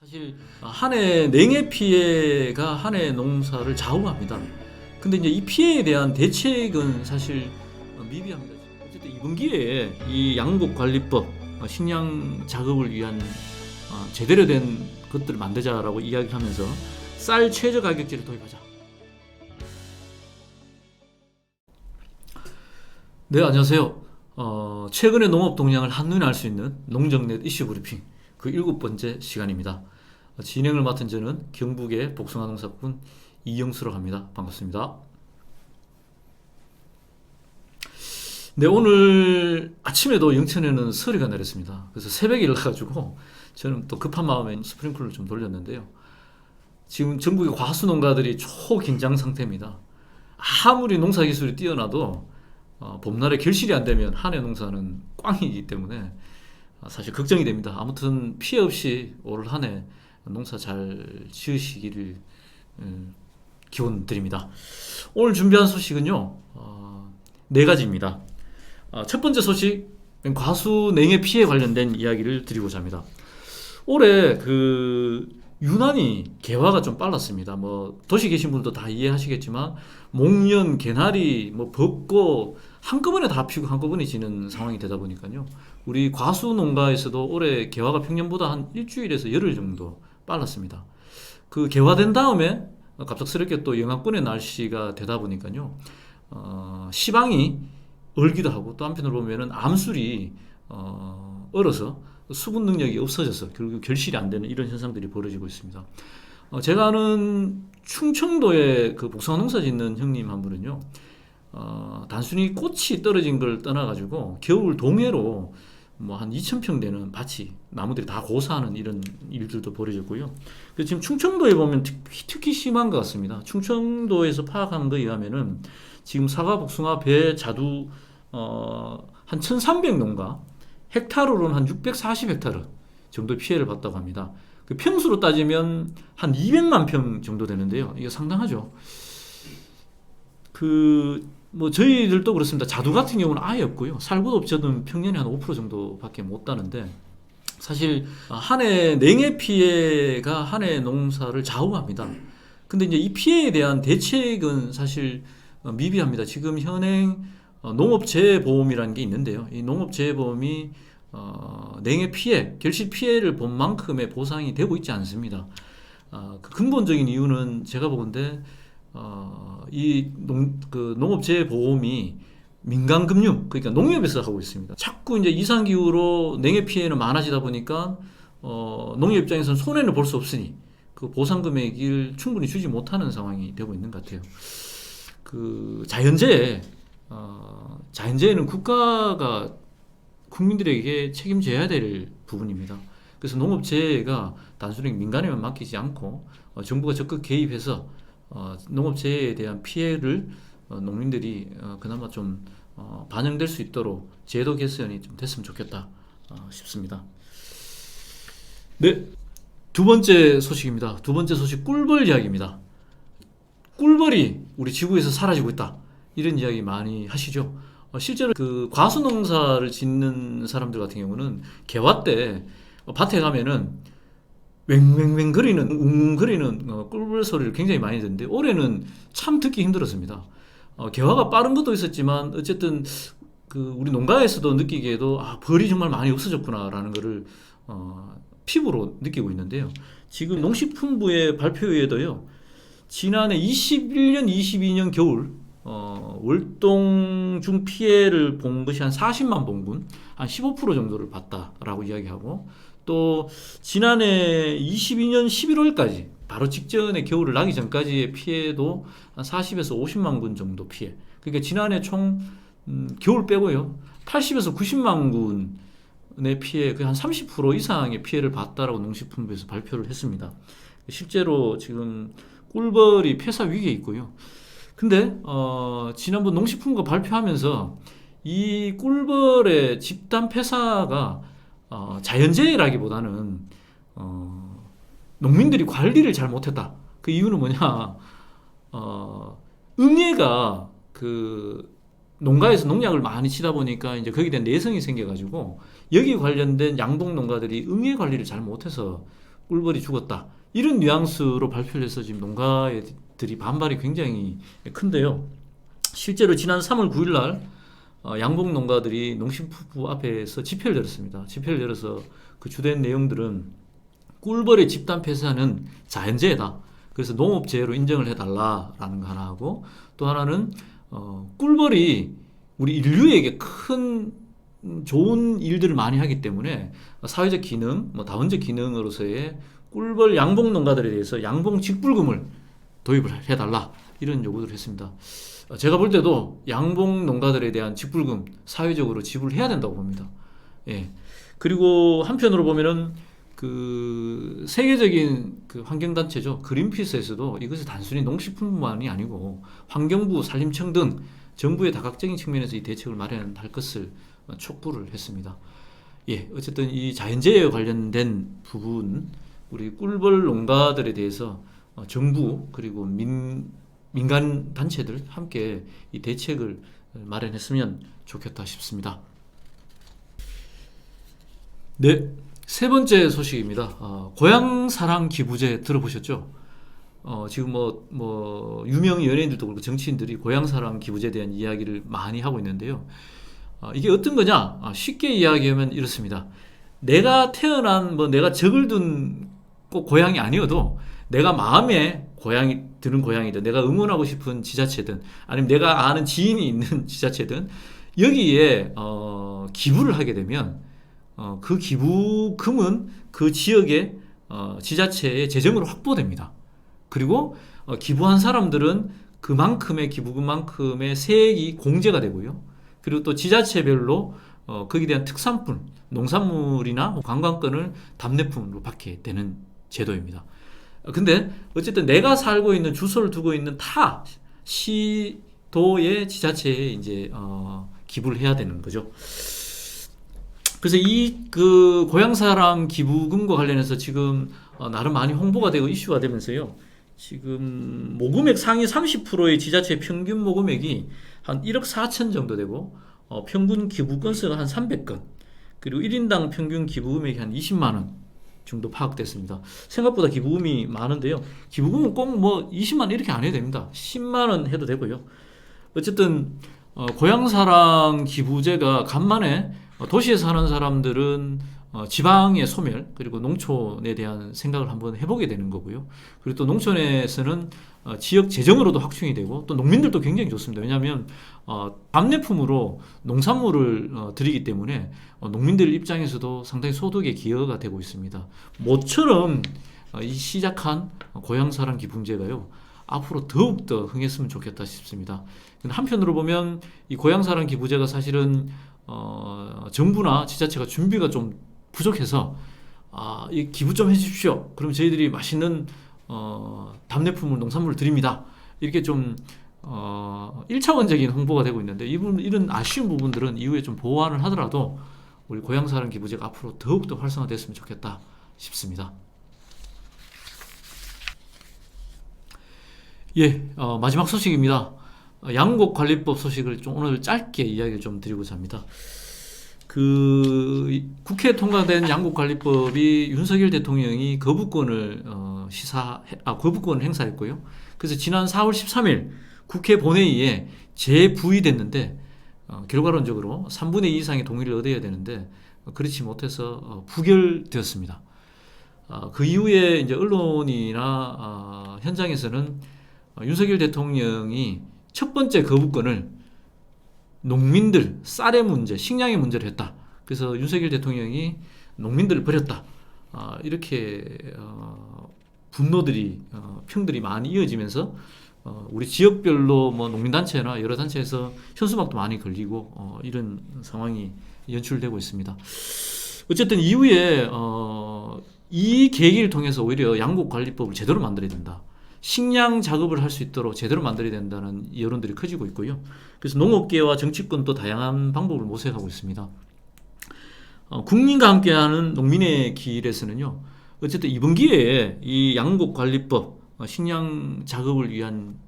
사실 한 해 냉해 피해가 한 해 농사를 좌우합니다. 근데 이제 이 피해에 대한 대책은 사실 미비합니다. 어쨌든 이번 기회에 이 양곡관리법, 식량 작업을 위한 제대로 된 것들을 만들자라고 이야기하면서 쌀 최저 가격제를 도입하자. 네, 안녕하세요. 최근의 농업 동향을 한눈에 알 수 있는 농정넷 이슈 브리핑 그 7번째 시간입니다. 진행을 맡은 저는 경북의 복숭아 농사꾼 이영수라고 합니다. 반갑습니다. 네, 오늘 아침에도 영천에는 서리가 내렸습니다. 그래서 새벽에 일어나가지고 저는 또 급한 마음에 스프링클러를 좀 돌렸는데요. 지금 전국의 과수 농가들이 초긴장 상태입니다. 아무리 농사 기술이 뛰어나도 봄날에 결실이 안 되면 한 해 농사는 꽝이기 때문에 사실 걱정이 됩니다. 아무튼 피해 없이 올 한 해 농사 잘 지으시기를 기원 드립니다. 오늘 준비한 소식은요, 네 가지입니다. 첫 번째 소식, 과수 냉해 피해 관련된 이야기를 드리고자 합니다. 올해 유난히 개화가 좀 빨랐습니다. 뭐 도시 계신 분도 다 이해하시겠지만 목련, 개나리, 뭐 벚꽃 한꺼번에 다 피고 한꺼번에 지는 상황이 되다 보니까요. 우리 과수 농가에서도 올해 개화가 평년보다 한 일주일에서 열흘 정도 빨랐습니다. 그 개화된 다음에 갑작스럽게 또 영하권의 날씨가 되다 보니까요. 시방이 얼기도 하고 또 한편으로 보면은 암술이 얼어서 수분 능력이 없어져서 결국 결실이 안 되는 이런 현상들이 벌어지고 있습니다. 제가 아는 충청도에 그 복숭아 농사 짓는 형님 한 분은요, 단순히 꽃이 떨어진 걸 떠나가지고 겨울 동해로 뭐 한 2,000평 되는 밭이 나무들이 다 고사하는 이런 일들도 벌어졌고요. 그래서 지금 충청도에 보면 특히 심한 것 같습니다. 충청도에서 파악한 거에 의하면은 지금 사과, 복숭아, 배, 자두 한 1,300농가 헥타르로는 한 640헥타르 정도 피해를 봤다고 합니다. 그 평수로 따지면 한 200만 평 정도 되는데요. 이게 상당하죠. 뭐 저희들도 그렇습니다. 자두 같은 경우는 아예 없고요. 살구업체는 평년에 한 5% 정도밖에 못 따는데 사실 한 해 냉해 피해가 한 해 농사를 좌우합니다. 근데 이제 이 피해에 대한 대책은 사실 미비합니다. 지금 현행 농업재해보험이라는 게 있는데요. 이 농업재해보험이 냉해 피해, 결실 피해를 본 만큼의 보상이 되고 있지 않습니다. 그 근본적인 이유는 제가 보건대 농업재해보험이 민간금융, 그러니까 농협에서 하고 있습니다. 자꾸 이제 이상기후로 냉해 피해는 많아지다 보니까 농협 입장에서는 손해를 볼 수 없으니 그 보상 금액을 충분히 주지 못하는 상황이 되고 있는 것 같아요. 자연재해는 국가가 국민들에게 책임져야 될 부분입니다. 그래서 농업재해가 단순히 민간에만 맡기지 않고 정부가 적극 개입해서 농업재해에 대한 피해를 농민들이 그나마 좀 반영될 수 있도록 제도 개선이 좀 됐으면 좋겠다 싶습니다. 네, 두 번째 소식입니다. 두 번째 소식, 꿀벌 이야기입니다. 꿀벌이 우리 지구에서 사라지고 있다, 이런 이야기 많이 하시죠. 실제로 그 과수 농사를 짓는 사람들 같은 경우는 개화 때 밭에 가면은 웽웽웽 거리는, 웅웅거리는 꿀벌 소리를 굉장히 많이 듣는데 올해는 참 듣기 힘들었습니다. 개화가 빠른 것도 있었지만 어쨌든 우리 농가에서도 느끼기에도 벌이 정말 많이 없어졌구나라는 것을 피부로 느끼고 있는데요. 지금 농식품부의 발표에 의해도요, 지난해 21년, 22년 겨울 월동 중 피해를 본 것이 한 40만 봉분, 한 15% 정도를 봤다라고 이야기하고, 또 지난해 22년 11월까지 바로 직전에 겨울을 나기 전까지의 피해도 한 40에서 50만 군 정도 피해. 그러니까 지난해 총 겨울 빼고요, 80에서 90만 군의 피해, 한 30% 이상의 피해를 봤다라고 농식품부에서 발표를 했습니다. 실제로 지금 꿀벌이 폐사 위기에 있고요. 근데 지난번 농식품부가 발표하면서 이 꿀벌의 집단 폐사가 자연재해라기보다는 농민들이 관리를 잘 못했다. 그 이유는 뭐냐? 응애가 농가에서 농약을 많이 치다 보니까 이제 거기에 대한 내성이 생겨가지고 여기 관련된 양봉 농가들이 응애 관리를 잘 못해서 꿀벌이 죽었다. 이런 뉘앙스로 발표를 해서 지금 농가들이 반발이 굉장히 큰데요. 실제로 지난 3월 9일 날 양봉 농가들이 농심부부 앞에서 집회를 열었습니다. 집회를 열어서 그 주된 내용들은 꿀벌의 집단 폐사는 자연재해다. 그래서 농업재해로 인정을 해달라라는 거 하나 하고, 또 하나는 꿀벌이 우리 인류에게 큰 좋은 일들을 많이 하기 때문에 사회적 기능, 다원적 기능으로서의 꿀벌 양봉 농가들에 대해서 양봉 직불금을 도입을 해달라, 이런 요구를 했습니다. 제가 볼 때도 양봉 농가들에 대한 직불금 사회적으로 지불해야 된다고 봅니다. 예. 그리고 한편으로 보면은 그 세계적인 그 환경단체죠, 그린피스에서도 이것이 단순히 농식품만이 아니고 환경부, 산림청 등 정부의 다각적인 측면에서 이 대책을 마련할 것을 촉구를 했습니다. 예, 어쨌든 이 자연재해에 관련된 부분, 우리 꿀벌 농가들에 대해서 정부 그리고 민간 단체들 함께 이 대책을 마련했으면 좋겠다 싶습니다. 네, 세 번째 소식입니다. 고향사랑 기부제 들어보셨죠? 지금 유명 연예인들도 그렇고 정치인들이 고향사랑 기부제에 대한 이야기를 많이 하고 있는데요. 이게 어떤 거냐? 쉽게 이야기하면 이렇습니다. 내가 태어난 내가 적을 둔 꼭 고향이 아니어도 내가 마음에 고향이 드는 고향이든, 내가 응원하고 싶은 지자체든, 아니면 내가 아는 지인이 있는 지자체든 여기에 기부를 하게 되면 그 기부금은 그 지역의 지자체의 재정으로 확보됩니다. 그리고 기부한 사람들은 그만큼의 기부금만큼의 세액이 공제가 되고요. 그리고 또 지자체별로 거기에 대한 특산품, 농산물이나 관광권을 답례품으로 받게 되는 제도입니다. 근데 어쨌든 내가 살고 있는 주소를 두고 있는 타 시도의 지자체에 이제 기부를 해야 되는 거죠. 그래서 이 그 고향사랑 기부금과 관련해서 지금 나름 많이 홍보가 되고 이슈가 되면서요. 지금 모금액 상위 30%의 지자체 평균 모금액이 한 1억 4천 정도 되고, 평균 기부 건수가 한 300건, 그리고 1인당 평균 기부금액이 한 20만 원 정도 파악됐습니다. 생각보다 기부금이 많은데요. 기부금은 꼭 20만 원 이렇게 안 해도 됩니다. 10만 원 해도 되고요. 어쨌든 고향사랑 기부제가 간만에 도시에 사는 사람들은 지방의 소멸, 그리고 농촌에 대한 생각을 한번 해보게 되는 거고요. 그리고 또 농촌에서는 지역 재정으로도 확충이 되고, 또 농민들도 굉장히 좋습니다. 왜냐하면 답례품으로 농산물을 드리기 때문에 농민들 입장에서도 상당히 소득의 기여가 되고 있습니다. 모처럼 이 시작한 고향사랑 기부제가요, 앞으로 더욱더 흥했으면 좋겠다 싶습니다. 한편으로 보면 이 고향사랑 기부제가 사실은 정부나 지자체가 준비가 좀 부족해서 이 기부 좀 해주십시오. 그럼 저희들이 맛있는 답례품을, 농산물을 드립니다. 이렇게 좀 1차원적인 홍보가 되고 있는데, 이런 아쉬운 부분들은 이후에 좀 보완을 하더라도 우리 고향사랑 기부제가 앞으로 더욱더 활성화됐으면 좋겠다 싶습니다. 예, 마지막 소식입니다. 양곡관리법 소식을 오늘 짧게 이야기를 좀 드리고자 합니다. 국회에 통과된 양곡관리법이 윤석열 대통령이 거부권을 거부권을 행사했고요. 그래서 지난 4월 13일 국회 본회의에 재부의됐는데, 결과론적으로 3분의 2 이상의 동의를 얻어야 되는데 그렇지 못해서 부결되었습니다. 그 이후에 이제 언론이나 현장에서는 윤석열 대통령이 첫 번째 거부권을 농민들, 쌀의 문제, 식량의 문제를 했다. 그래서 윤석열 대통령이 농민들을 버렸다. 이렇게 분노들이, 평들이 많이 이어지면서 우리 지역별로 농민단체나 여러 단체에서 현수막도 많이 걸리고 이런 상황이 연출되고 있습니다. 어쨌든 이후에 이 계기를 통해서 오히려 양곡관리법을 제대로 만들어야 된다. 식량 작업을 할 수 있도록 제대로 만들어야 된다는 여론들이 커지고 있고요. 그래서 농업계와 정치권도 다양한 방법을 모색하고 있습니다. 국민과 함께하는 농민의 길에서는요, 어쨌든 이번 기회에 이 양곡관리법, 식량 작업을 위한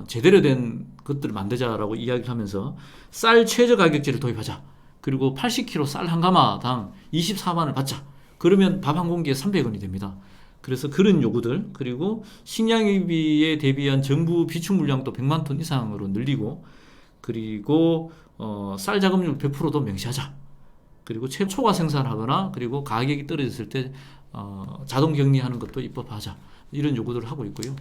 제대로 된 것들을 만들자라고 이야기를 하면서 쌀 최저가격제를 도입하자. 그리고 80kg 쌀 한 가마당 24만 원을 받자. 그러면 밥 한 공기에 300원이 됩니다. 그래서 그런 요구들, 그리고 식량비에 대비한 정부 비축 물량도 100만 톤 이상으로 늘리고, 그리고 쌀 자급률 100%도 명시하자. 그리고 초과 생산하거나 그리고 가격이 떨어졌을 때 자동 격리하는 것도 입법하자. 이런 요구들을 하고 있고요.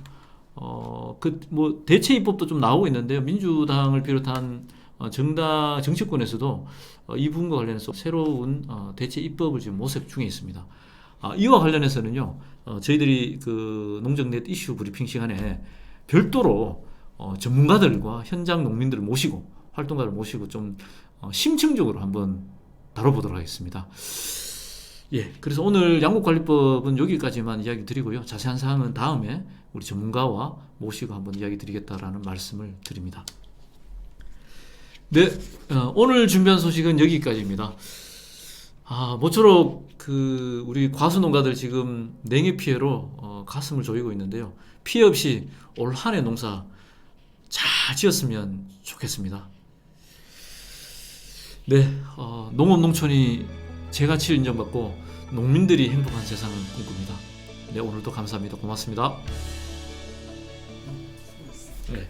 뭐 대체 입법도 좀 나오고 있는데요. 민주당을 비롯한 정치권에서도 이 부분과 관련해서 새로운 대체 입법을 지금 모색 중에 있습니다. 이와 관련해서는요, 저희들이 그 농정넷 이슈 브리핑 시간에 별도로 전문가들과 현장 농민들을 모시고 활동가를 모시고 좀 심층적으로 한번 다뤄보도록 하겠습니다. 예, 그래서 오늘 양곡관리법은 여기까지만 이야기 드리고요. 자세한 사항은 다음에 우리 전문가와 모시고 한번 이야기 드리겠다라는 말씀을 드립니다. 네, 오늘 준비한 소식은 여기까지입니다. 모쪼록 우리 과수농가들 지금 냉해 피해로 가슴을 조이고 있는데요. 피해 없이 올 한 해 농사 잘 지었으면 좋겠습니다. 네, 농업 농촌이 제가치를 인정받고 농민들이 행복한 세상을 꿈꿉니다. 네, 오늘도 감사합니다. 고맙습니다. 네.